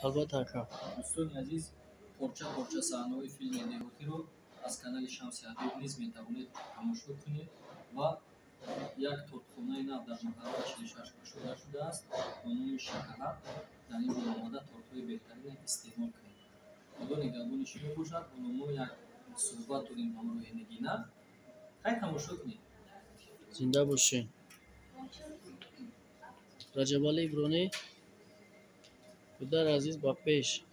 البته اکا. دوستان عزیز پارچه صحنه‌های فیلم دیهاتی رو از کانال شمس حبیب نیز میتوانید تماشا کنید و یک تورتخانه نو در محله 46 گشوده شده است با نام شکلات. در این آماده تورت‌های بهترین استعمال کنید. خدا نگهبان شما باشد. ما یک صحبت داریم همراه نگینا. خیلی تماشا کنید. زنده باشین. رجب علی برونی پدر عزیز با پیش.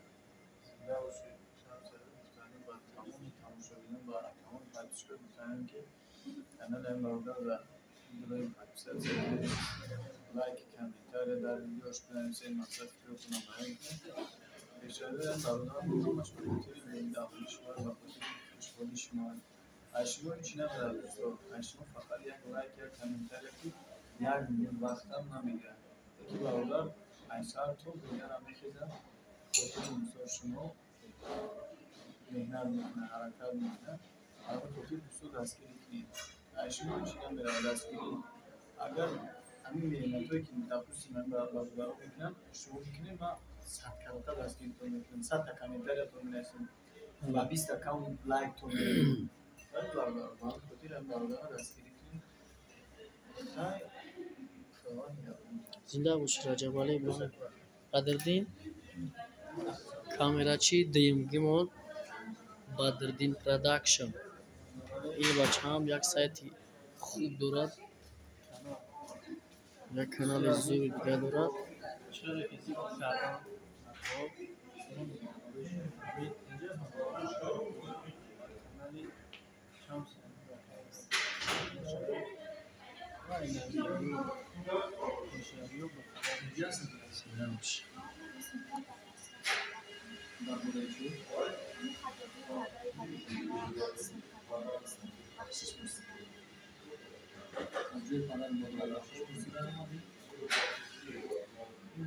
کانال امروده و ویدیوی پاکستان لایک کامنتار در ویدیوش بنویسید مقصد رو کنم برای اشاره دارم می‌کنم مشکلی توی داخل شما و خوشحالی شما اشما چی نداره دوستان اشما فقط یک لایک یا کامنتار یک میلیون وقت هم نمیگیره که برادر 8 تو دیگر هم میخیزه خودتون دوستان شما مهنت میکنه حرکت میکنه اما خودتون دوستان دستگیری کنید اشما چی نداره دستگیری اگر همین مهنتایی که میتوانستیم من برای میکنم شما میکنیم و 100 کارتا دستگیری میکنیم 100 تا کامنتارتون می‌نویسیم و 20 اکانت لایک تون می‌کنیم ولی برادر ما خودی هم برادر دستگیری کنیم زنده باش رجب علی برونی. قدردین کامراچی دیمگیمون بدردین پروداکشن. این بچه هم یک سایتی خوب دارد. یک کانال زور دیگه دارد.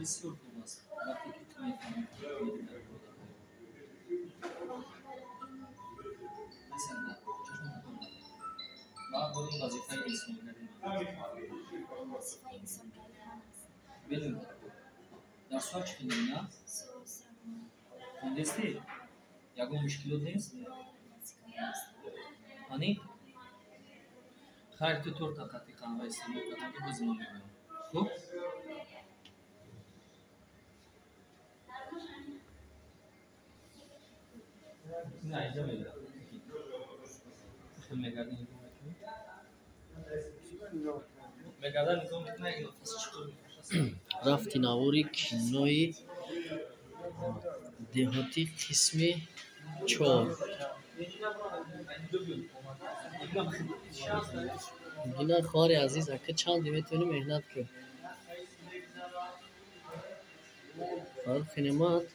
بسیار خوب است. وقتی که تو می‌فهمی ما داریم وظیفه انسان ببین در سوال چی کنیم نه؟ خوندستی؟ یکم مشکلات نیست؟ آنی؟ خیر تو طور طاقتی قهوه استعمال کردن که باز ما می‌بینیم خب؟ نه اینجا می‌دارم خیلی میگردی نگاه میکنی؟ میگردن نگاه میکنی اگه نفسش چطور میکشه رفتی نواری کینوی دیهاتی قسمی 4 گینا خواری عزیز اکه چند میتونی مهنت کن فرد خینمات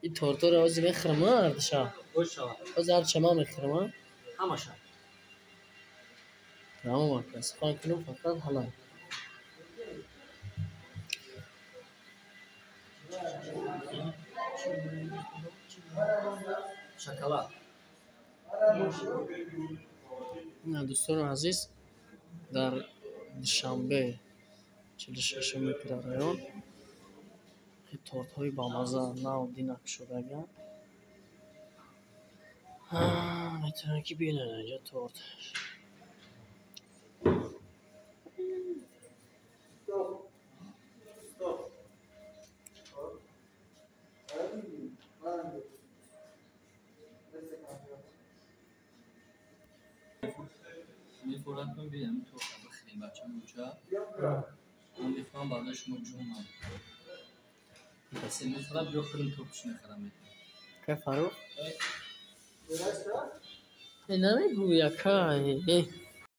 این تورتور آوزی میخرم اردشا از هرچما میخرم همشا تمام اکس خواهی کنم فقط حالا شکلات نه دوستان عزیز در شنبه 46 متر رایون این تورت های با مزه نو دینک شده گم میتونه که بینه اینجا تورت میفورد کنم بیدم تو خیلی بچه موچه من میفورم برای شما جون هم بس میفورم بیا خودم توپش میخرم که فرو؟ نمیگو یکا